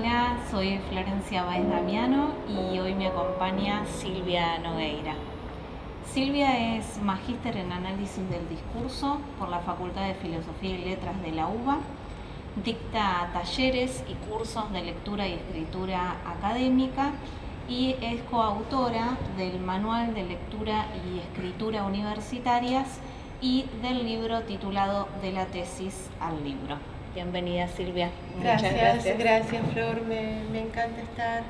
Hola, soy Florencia Baez Damiano y hoy me acompaña Silvia Nogueira. Silvia es magíster en análisis del discurso por la Facultad de Filosofía y Letras de la UBA. Dicta talleres y cursos de lectura y escritura académica y es coautora del Manual de Lectura y Escritura Universitarias y del libro titulado De la tesis al libro. Bienvenida, Silvia. Muchas gracias. Gracias, Flor. Me encanta estar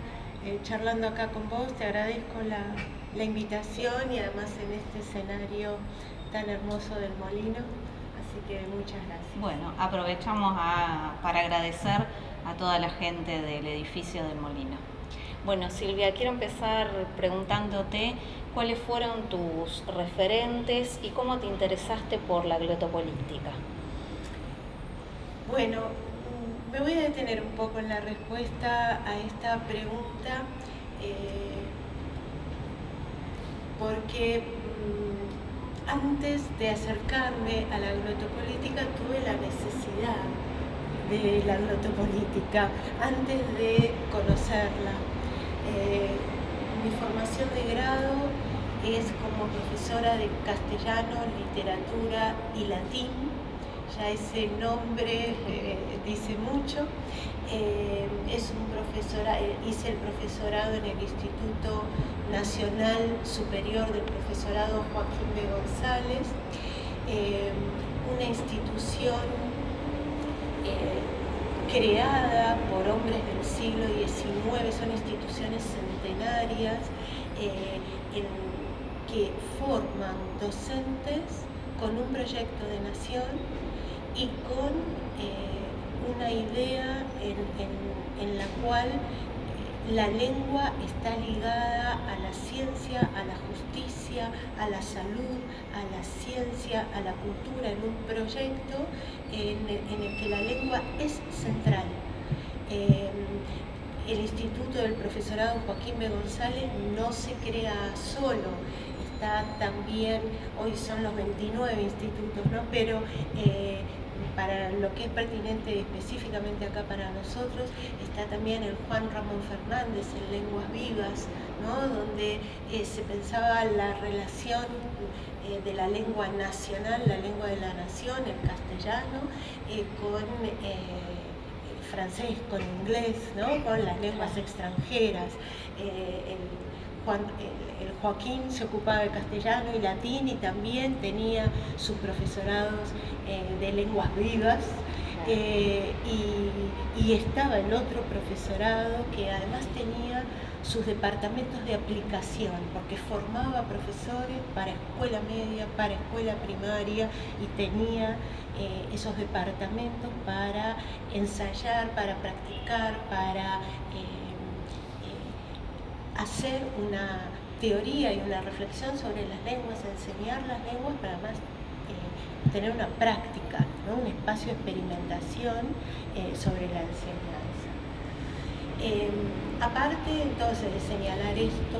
charlando acá con vos. Te agradezco la invitación y además en este escenario tan hermoso del Molino. Así que muchas gracias. Bueno, aprovechamos para agradecer a toda la gente del edificio del Molino. Bueno, Silvia, quiero empezar preguntándote cuáles fueron tus referentes y cómo te interesaste por la glotopolítica. Bueno, me voy a detener un poco en la respuesta a esta pregunta porque antes de acercarme a la glotopolítica tuve la necesidad de la glotopolítica, antes de conocerla. Mi formación de grado es como profesora de castellano, literatura y latín. Ya ese nombre dice mucho. Hice el profesorado en el Instituto Nacional Superior del Profesorado Joaquín B. González, una institución creada por hombres del siglo XIX, son instituciones centenarias que forman docentes con un proyecto de nación y con una idea en la cual la lengua está ligada a la ciencia, a la justicia, a la salud, a la ciencia, a la cultura, en un proyecto en el que la lengua es central. El Instituto del Profesorado Joaquín B. González no se crea solo, está también, hoy son los 29 institutos, ¿no? Pero para lo que es pertinente específicamente acá para nosotros, está también el Juan Ramón Fernández en Lenguas Vivas, ¿no? Donde se pensaba la relación de la lengua nacional, la lengua de la nación, el castellano, con francés, con inglés, ¿no? Con las lenguas extranjeras. El Joaquín se ocupaba de castellano y latín y también tenía sus profesorados de lenguas vivas, y estaba el otro profesorado que además tenía sus departamentos de aplicación, porque formaba profesores para escuela media, para escuela primaria, y tenía esos departamentos para ensayar, para practicar, para hacer una teoría y una reflexión sobre las lenguas, enseñar las lenguas, pero además tener una práctica, ¿no? Un espacio de experimentación sobre la enseñanza. Aparte entonces de señalar esto,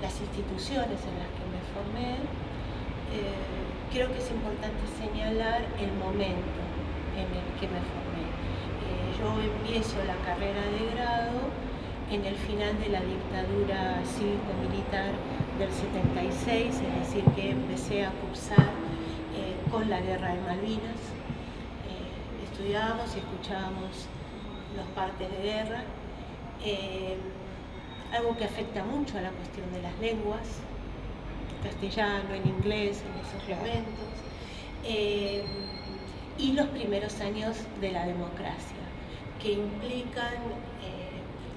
las instituciones en las que me formé, creo que es importante señalar el momento en el que me formé. Yo empiezo la carrera de grado en el final de la dictadura cívico-militar del 76, es decir, que empecé a cursar con la Guerra de Malvinas. Estudiábamos y escuchábamos los partes de guerra, algo que afecta mucho a la cuestión de las lenguas, castellano, en inglés, en esos momentos, y los primeros años de la democracia, que implican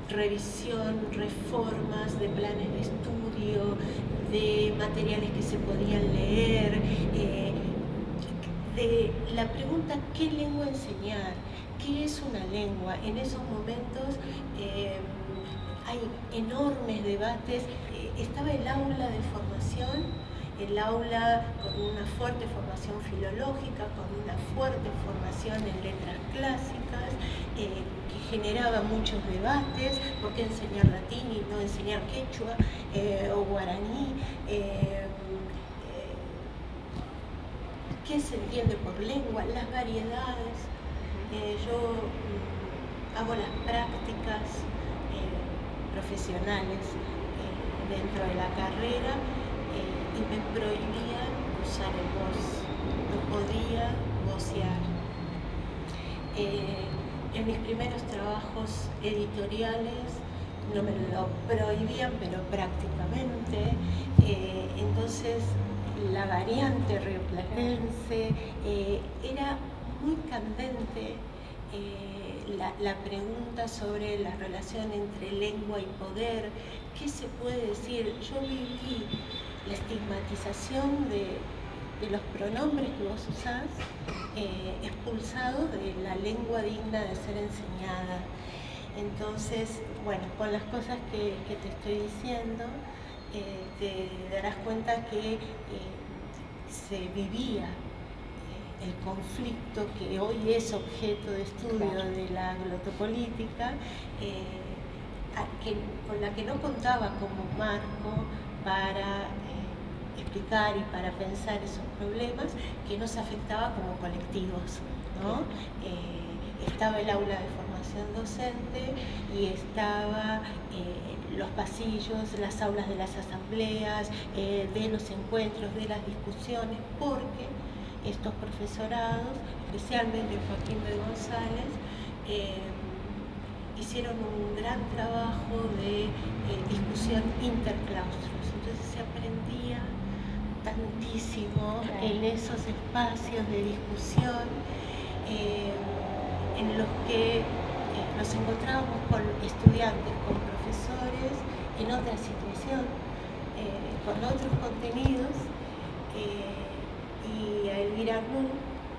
revisión, reformas de planes de estudio, de materiales que se podían leer, de la pregunta ¿qué lengua enseñar? ¿Qué es una lengua? En esos momentos hay enormes debates. Estaba el aula de formación, el aula con una fuerte formación filológica, con una fuerte formación en letras clásicas, que generaba muchos debates: ¿por qué enseñar latín y no enseñar quechua o guaraní? ¿Qué se entiende por lengua? Las variedades. Yo hago las prácticas profesionales dentro de la carrera y me prohibían usar el vos, no podía vocear. En mis primeros trabajos editoriales no me lo prohibían, pero prácticamente. Entonces la variante rioplatense era muy candente. La pregunta sobre la relación entre lengua y poder, ¿qué se puede decir? Yo viví la estigmatización de los pronombres que vos usás, expulsados de la lengua digna de ser enseñada. Entonces, bueno, con las cosas que te estoy diciendo, te darás cuenta que se vivía el conflicto que hoy es objeto de estudio de la glotopolítica, con la que no contaba como marco para explicar y para pensar esos problemas que nos afectaba como colectivos, ¿no? Estaba el aula de formación docente y estaba los pasillos, las aulas de las asambleas, de los encuentros, de las discusiones, porque estos profesorados, especialmente Joaquín B. González, hicieron un gran trabajo de discusión interclaustros. Entonces se aprendía tantísimo en esos espacios de discusión en los que nos encontrábamos con estudiantes, con profesores en otra situación, con otros contenidos. Y a Elvira Arnú,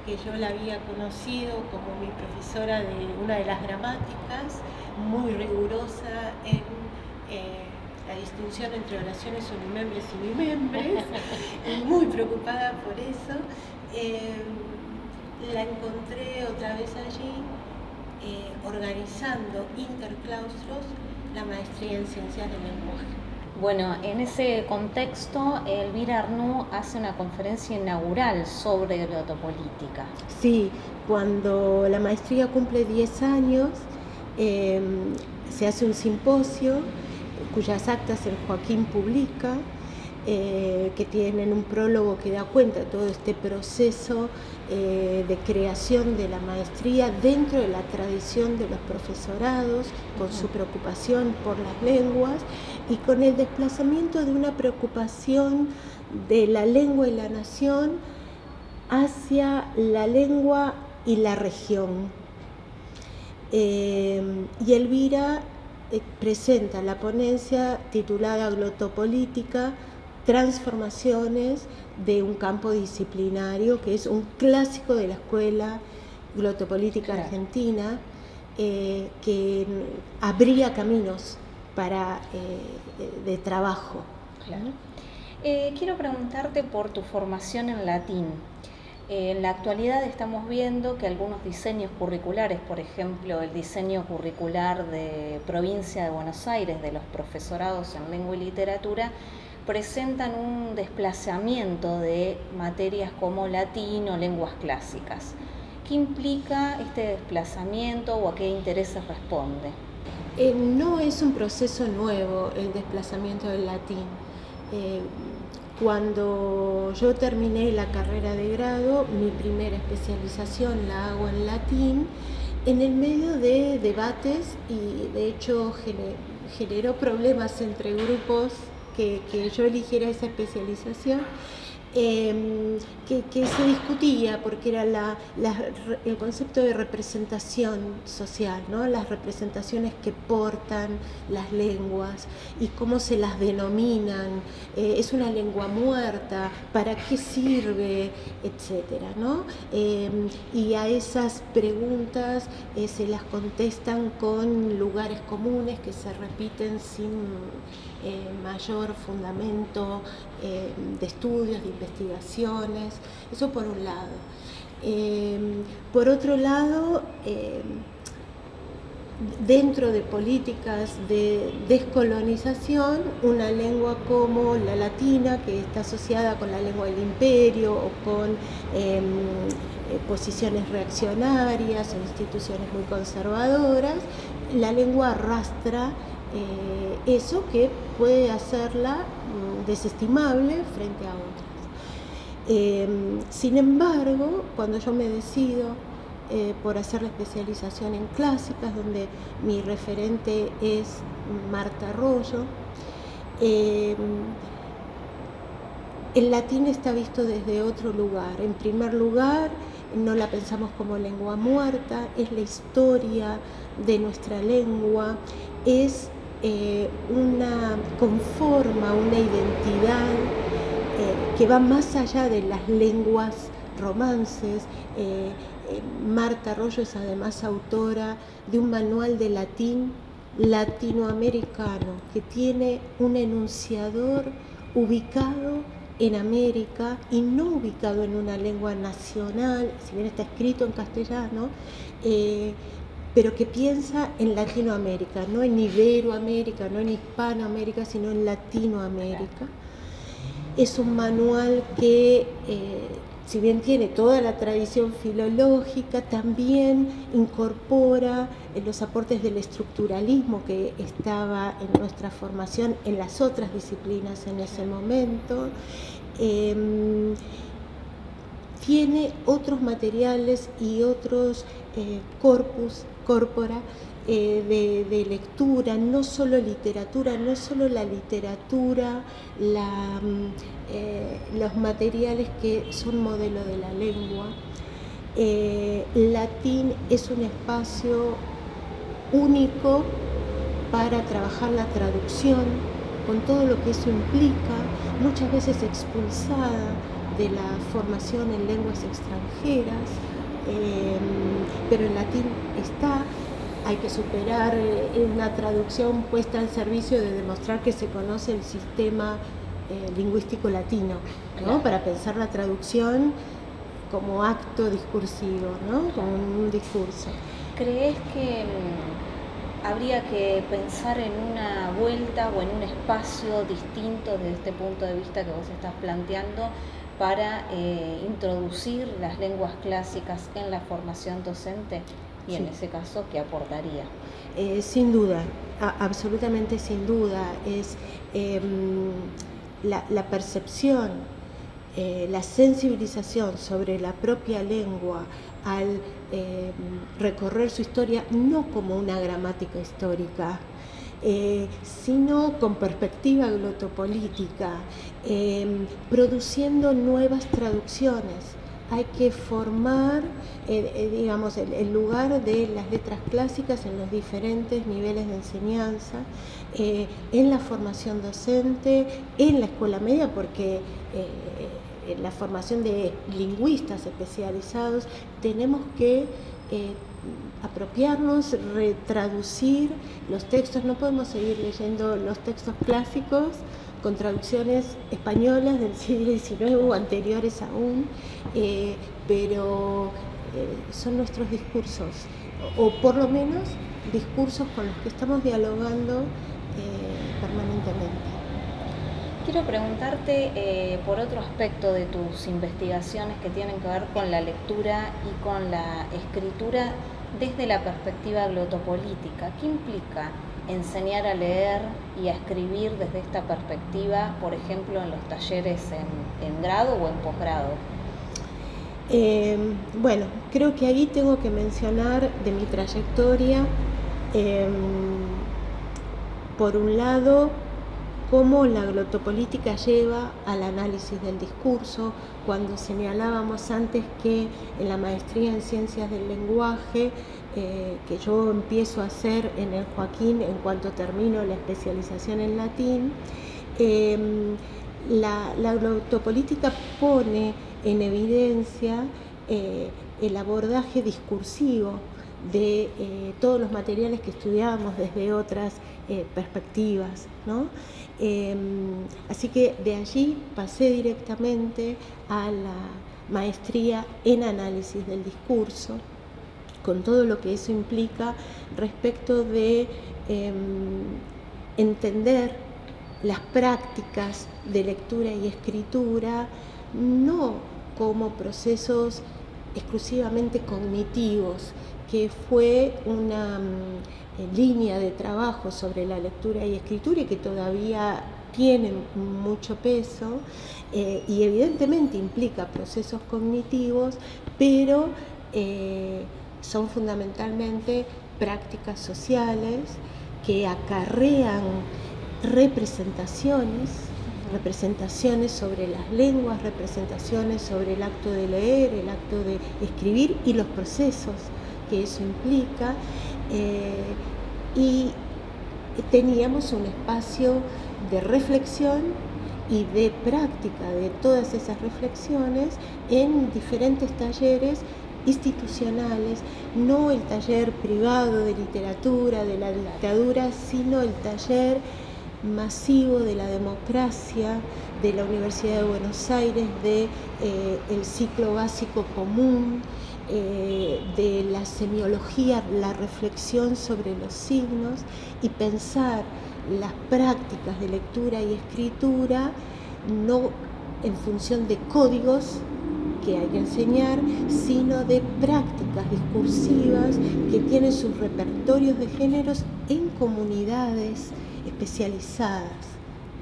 que yo la había conocido como mi profesora de una de las gramáticas, muy rigurosa en la distinción entre oraciones unimembres y bimembres, muy preocupada por eso. La encontré otra vez allí, organizando interclaustros la maestría en Ciencias del Lenguaje. Bueno, en ese contexto, Elvira Arnú hace una conferencia inaugural sobre glotopolítica. Sí, cuando la maestría cumple 10 años, se hace un simposio cuyas actas el Joaquín publica, que tienen un prólogo que da cuenta de todo este proceso de creación de la maestría dentro de la tradición de los profesorados, con su preocupación por las lenguas y con el desplazamiento de una preocupación de la lengua y la nación hacia la lengua y la región. Y Elvira presenta la ponencia titulada Glotopolítica, transformaciones de un campo disciplinario, que es un clásico de la escuela glotopolítica argentina, que abría caminos de trabajo. Claro. Quiero preguntarte por tu formación en latín. En la actualidad estamos viendo que algunos diseños curriculares, por ejemplo, el diseño curricular de Provincia de Buenos Aires de los profesorados en lengua y literatura, presentan un desplazamiento de materias como latín o lenguas clásicas. ¿Qué implica este desplazamiento o a qué intereses responde? No es un proceso nuevo el desplazamiento del latín. Cuando yo terminé la carrera de grado, mi primera especialización la hago en latín, en el medio de debates, y de hecho generó problemas entre grupos que yo eligiera esa especialización, que se discutía porque era el concepto de representación social, ¿no? Las representaciones que portan las lenguas y cómo se las denominan, es una lengua muerta, para qué sirve, etcétera, ¿no? Y a esas preguntas se las contestan con lugares comunes que se repiten sin mayor fundamento de estudios, de investigaciones. Eso por un lado. Por otro lado, dentro de políticas de descolonización, una lengua como la latina, que está asociada con la lengua del imperio o con posiciones reaccionarias o instituciones muy conservadoras, la lengua arrastra eso que puede hacerla desestimable frente a otras. Sin embargo, cuando yo me decido por hacer la especialización en clásicas, donde mi referente es Marta Arroyo, el latín está visto desde otro lugar. En primer lugar, no la pensamos como lengua muerta, es la historia de nuestra lengua, es conforma una identidad que va más allá de las lenguas romances. Marta Arroyo es además autora de un manual de latín latinoamericano que tiene un enunciador ubicado en América y no ubicado en una lengua nacional, si bien está escrito en castellano, pero que piensa en Latinoamérica, no en Iberoamérica, no en Hispanoamérica, sino en Latinoamérica. Es un manual que, si bien tiene toda la tradición filológica, también incorpora los aportes del estructuralismo que estaba en nuestra formación en las otras disciplinas en ese momento. Tiene otros materiales y otros corpora de lectura, no solo literatura, no solo la literatura, los materiales que son modelo de la lengua. Latín es un espacio único para trabajar la traducción, con todo lo que eso implica, muchas veces expulsada de la formación en lenguas extranjeras, pero el latín está. Hay que superar una traducción puesta al servicio de demostrar que se conoce el sistema lingüístico latino, ¿no? Claro. Para pensar la traducción como acto discursivo, ¿no? Como un discurso. ¿Crees que habría que pensar en una vuelta o en un espacio distinto desde este punto de vista que vos estás planteando para introducir las lenguas clásicas en la formación docente? Y en ese caso, ¿qué aportaría? Sin duda, absolutamente sin duda. Es la percepción, la sensibilización sobre la propia lengua al recorrer su historia, no como una gramática histórica, sino con perspectiva glotopolítica, produciendo nuevas traducciones. Hay que formar, digamos, el lugar de las letras clásicas en los diferentes niveles de enseñanza, en la formación docente, en la escuela media, porque en la formación de lingüistas especializados tenemos que apropiarnos, retraducir los textos. No podemos seguir leyendo los textos clásicos con traducciones españolas del siglo XIX o anteriores aún, pero son nuestros discursos, o por lo menos discursos con los que estamos dialogando permanentemente. Quiero preguntarte por otro aspecto de tus investigaciones que tienen que ver con la lectura y con la escritura desde la perspectiva glotopolítica. ¿Qué implica enseñar a leer y a escribir desde esta perspectiva, por ejemplo, en los talleres en grado o en posgrado? Bueno, creo que ahí tengo que mencionar de mi trayectoria, por un lado, cómo la glotopolítica lleva al análisis del discurso, cuando señalábamos antes que en la maestría en ciencias del lenguaje, que yo empiezo a hacer en el Joaquín en cuanto termino la especialización en latín, la glotopolítica pone en evidencia el abordaje discursivo de todos los materiales que estudiamos desde otras perspectivas, ¿no? Así que de allí pasé directamente a la maestría en análisis del discurso, con todo lo que eso implica respecto de entender las prácticas de lectura y escritura no como procesos exclusivamente cognitivos, que fue una línea de trabajo sobre la lectura y escritura y que todavía tiene mucho peso y evidentemente implica procesos cognitivos, pero son fundamentalmente prácticas sociales que acarrean representaciones sobre las lenguas, representaciones sobre el acto de leer, el acto de escribir y los procesos que eso implica, y teníamos un espacio de reflexión y de práctica de todas esas reflexiones en diferentes talleres institucionales, no el taller privado de literatura, de la dictadura, sino el taller masivo de la democracia de la Universidad de Buenos Aires, de el ciclo básico común, de la semiología, la reflexión sobre los signos y pensar las prácticas de lectura y escritura no en función de códigos que hay que enseñar, sino de prácticas discursivas que tienen sus repertorios de géneros en comunidades especializadas,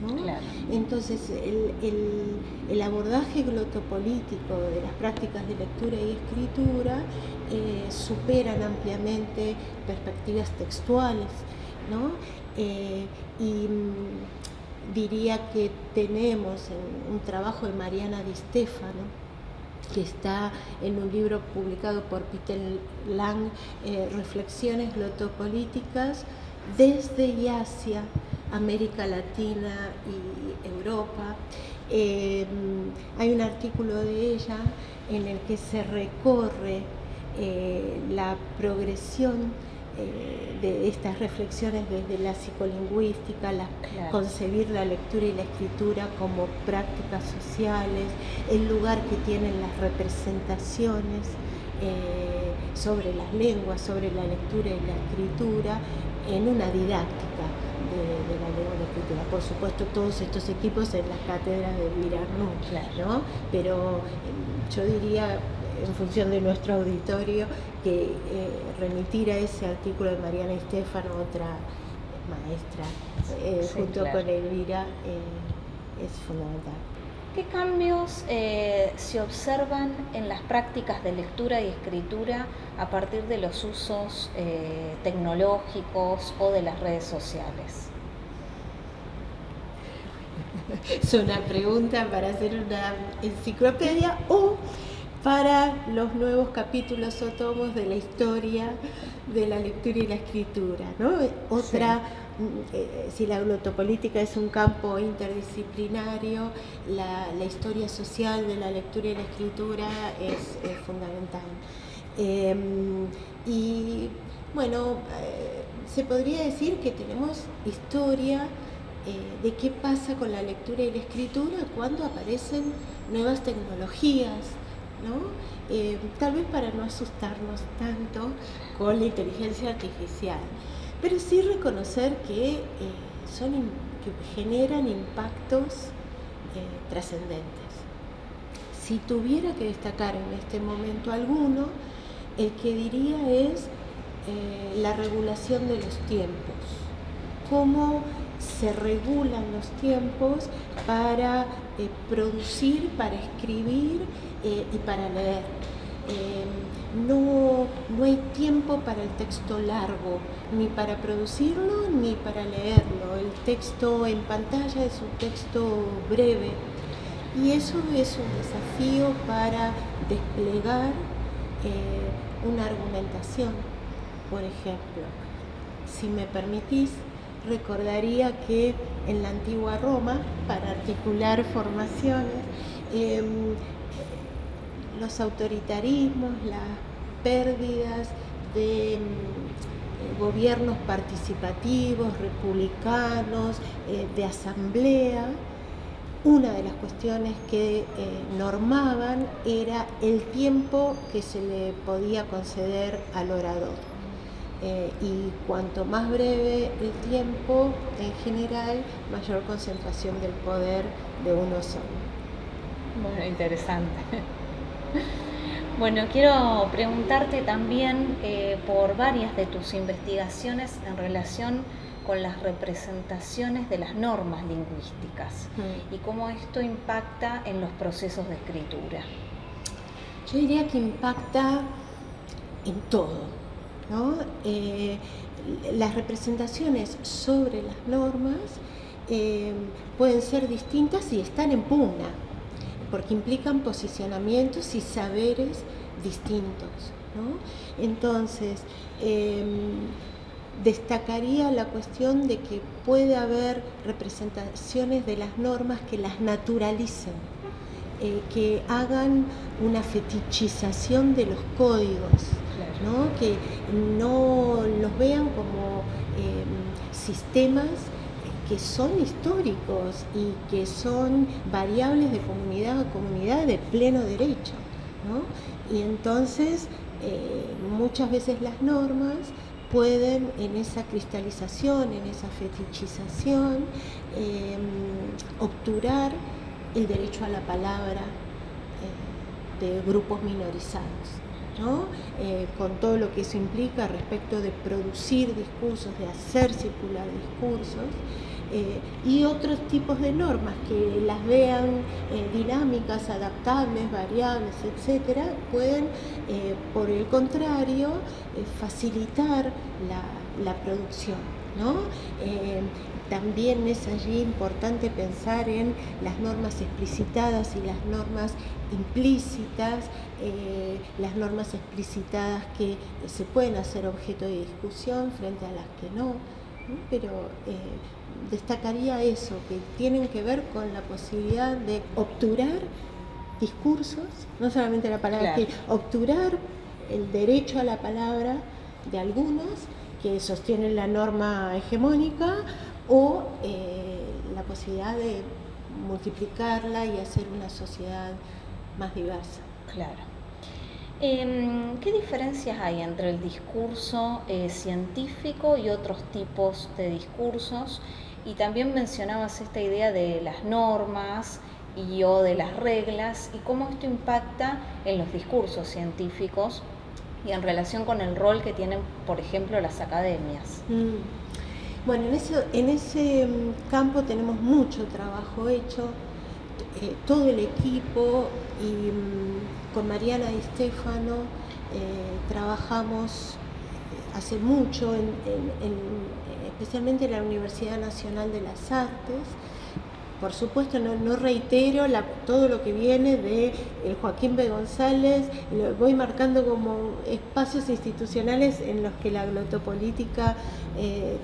¿no? Claro. Entonces, el abordaje glotopolítico de las prácticas de lectura y escritura superan ampliamente perspectivas textuales, ¿no? Y diría que tenemos un trabajo de Mariana Di Stefano, que está en un libro publicado por Peter Lang, Reflexiones glotopolíticas desde y hacia América Latina y Europa. Hay un artículo de ella en el que se recorre la progresión de estas reflexiones desde la psicolingüística, concebir la lectura y la escritura como prácticas sociales, el lugar que tienen las representaciones sobre las lenguas, sobre la lectura y la escritura en una didáctica de la lengua y la escritura. Por supuesto, todos estos equipos en las cátedras de Elvira Arnús, ¿no? Pero yo diría, en función de nuestro auditorio, que remitir a ese artículo de Mariana Di Stefano, otra maestra, junto con Elvira, es fundamental. ¿Qué cambios se observan en las prácticas de lectura y escritura a partir de los usos tecnológicos o de las redes sociales? Es una pregunta para hacer una enciclopedia o para los nuevos capítulos o tomos de la historia de la lectura y la escritura, ¿no? Otra, si la glotopolítica es un campo interdisciplinario, la historia social de la lectura y la escritura es fundamental. Y bueno, se podría decir que tenemos historia de qué pasa con la lectura y la escritura cuando aparecen nuevas tecnologías, ¿no? Tal vez para no asustarnos tanto con la inteligencia artificial, pero sí reconocer que que generan impactos trascendentes. Si tuviera que destacar en este momento alguno, el que diría es la regulación de los tiempos. Cómo se regulan los tiempos para producir, para escribir y para leer. No hay tiempo para el texto largo, ni para producirlo ni para leerlo. El texto en pantalla es un texto breve y eso es un desafío para desplegar una argumentación. Por ejemplo, si me permitís, recordaría que en la antigua Roma, para articular formaciones, los autoritarismos, las pérdidas de gobiernos participativos, republicanos, de asamblea, una de las cuestiones que normaban era el tiempo que se le podía conceder al orador. Y cuanto más breve el tiempo, en general, mayor concentración del poder de uno solo. Bueno, interesante. Bueno, quiero preguntarte también por varias de tus investigaciones en relación con las representaciones de las normas lingüísticas y cómo esto impacta en los procesos de escritura. Yo diría que impacta en todo, ¿no? Las representaciones sobre las normas pueden ser distintas y están en pugna, porque implican posicionamientos y saberes distintos, ¿no? Entonces, destacaría la cuestión de que puede haber representaciones de las normas que las naturalicen, que hagan una fetichización de los códigos, ¿no? Que no los vean como sistemas que son históricos y que son variables de comunidad a comunidad de pleno derecho, ¿no? Y entonces muchas veces las normas pueden, en esa cristalización, en esa fetichización, obturar el derecho a la palabra de grupos minorizados, ¿no? Con todo lo que eso implica respecto de producir discursos, de hacer circular discursos, y otros tipos de normas que las vean dinámicas, adaptables, variables, etcétera, pueden, por el contrario, facilitar la producción, ¿no? También es allí importante pensar en las normas explicitadas y las normas implícitas, las normas explicitadas que se pueden hacer objeto de discusión frente a las que no, ¿no? Pero destacaría eso, que tienen que ver con la posibilidad de obturar discursos, no solamente la palabra, que obturar el derecho a la palabra de algunos que sostienen la norma hegemónica, o la posibilidad de multiplicarla y hacer una sociedad más diversa. Claro. ¿Qué diferencias hay entre el discurso científico y otros tipos de discursos? Y también mencionabas esta idea de las normas o de las reglas y cómo esto impacta en los discursos científicos y en relación con el rol que tienen, por ejemplo, las academias. Bueno, en ese campo tenemos mucho trabajo hecho, todo el equipo, y con Mariana Di Stefano trabajamos hace mucho, especialmente en la Universidad Nacional de las Artes. Por supuesto, no reitero todo lo que viene de Joaquín B. González, lo voy marcando como espacios institucionales en los que la glotopolítica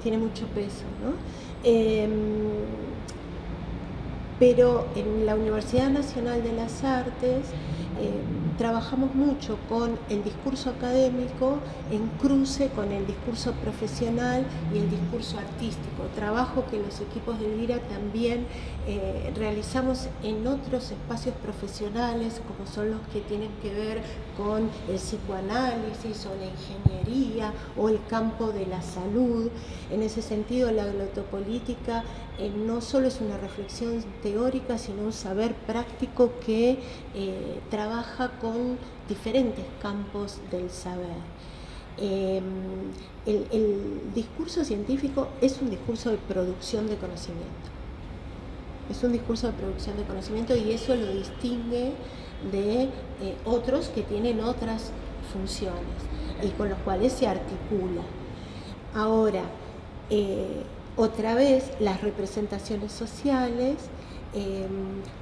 tiene mucho peso, ¿no? Pero en la Universidad Nacional de las Artes trabajamos mucho con el discurso académico en cruce con el discurso profesional y el discurso artístico, trabajo que los equipos de Elvira también realizamos en otros espacios profesionales, como son los que tienen que ver con el psicoanálisis o la ingeniería o el campo de la salud. En ese sentido, la glotopolítica no solo es una reflexión teórica, sino un saber práctico que trabaja con diferentes campos del saber. El discurso científico es un discurso de producción de conocimiento. Es un discurso de producción de conocimiento y eso lo distingue de otros que tienen otras funciones y con los cuales se articula. Ahora, otra vez, las representaciones sociales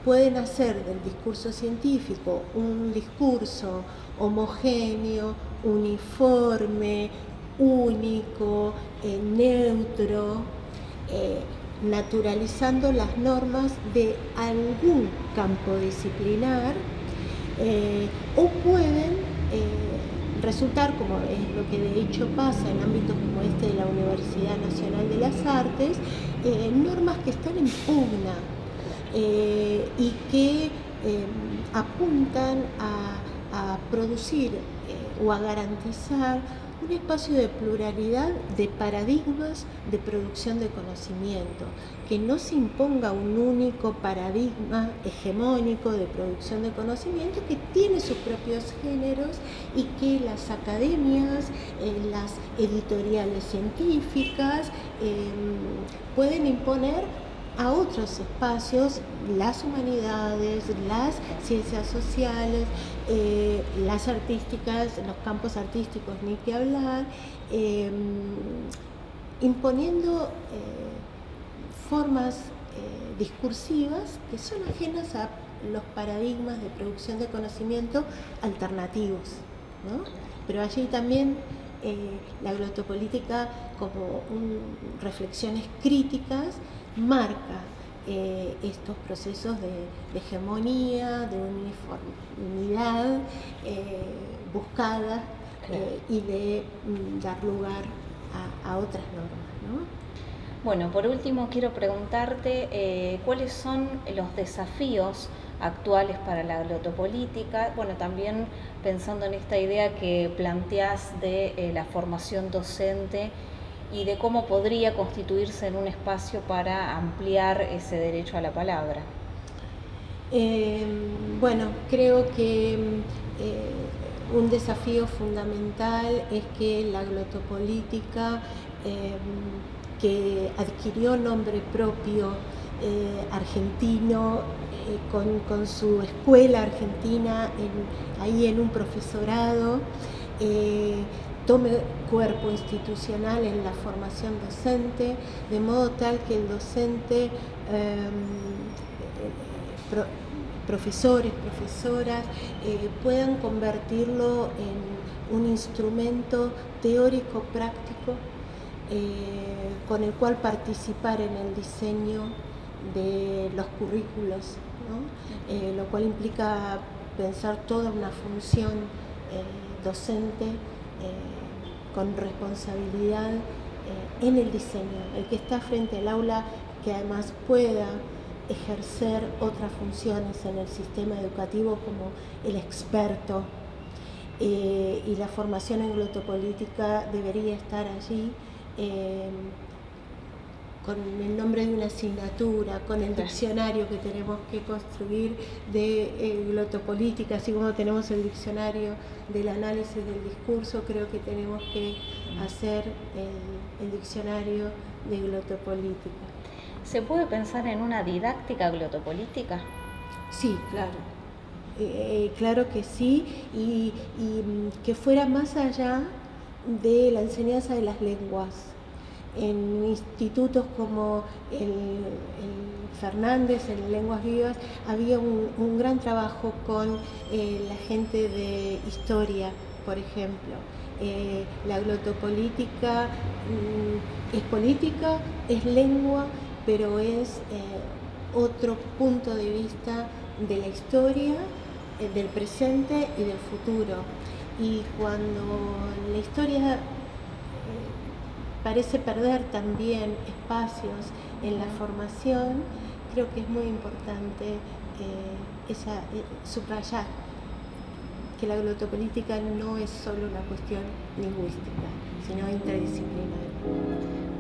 pueden hacer del discurso científico un discurso homogéneo, uniforme, único, neutro, naturalizando las normas de algún campo disciplinar, o pueden resultar, como es lo que de hecho pasa en ámbitos como este de la Universidad Nacional de las Artes, normas que están en pugna, y que apuntan a producir o a garantizar un espacio de pluralidad de paradigmas de producción de conocimiento, que no se imponga un único paradigma hegemónico de producción de conocimiento que tiene sus propios géneros y que las academias, las editoriales científicas pueden imponer a otros espacios, las humanidades, las ciencias sociales, las artísticas, los campos artísticos ni que hablar, imponiendo formas discursivas que son ajenas a los paradigmas de producción de conocimiento alternativos, ¿no? Pero allí también la glotopolítica, como reflexiones críticas, marca estos procesos de hegemonía, de uniformidad buscada y de dar lugar a otras normas, ¿no? Bueno, por último quiero preguntarte cuáles son los desafíos actuales para la glotopolítica, bueno, también pensando en esta idea que planteás de la formación docente y de cómo podría constituirse en un espacio para ampliar ese derecho a la palabra. Bueno, creo que un desafío fundamental es que la glotopolítica, que adquirió nombre propio argentino, con su escuela argentina ahí en un profesorado, tome cuerpo institucional en la formación docente, de modo tal que el docente, profesores, profesoras, puedan convertirlo en un instrumento teórico práctico con el cual participar en el diseño de los currículos, ¿no? Lo cual implica pensar toda una función docente con responsabilidad en el diseño, el que está frente al aula, que además pueda ejercer otras funciones en el sistema educativo como el experto, y la formación en glotopolítica debería estar allí con el nombre de una asignatura, con el diccionario que tenemos que construir de glotopolítica, así como tenemos el diccionario del análisis del discurso, creo que tenemos que hacer el diccionario de glotopolítica. ¿Se puede pensar en una didáctica glotopolítica? Sí, claro. Claro que sí, y que fuera más allá de la enseñanza de las lenguas. En institutos como el Fernández, en Lenguas Vivas, había un gran trabajo con la gente de historia, por ejemplo. La glotopolítica es política, es lengua, pero es otro punto de vista de la historia, del presente y del futuro. Y cuando la historia parece perder también espacios en la formación, creo que es muy importante subrayar que la glotopolítica no es solo una cuestión lingüística, sino interdisciplinaria.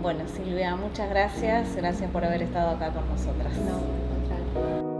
Bueno, Silvia, muchas gracias por haber estado acá con nosotras. No, al contrario.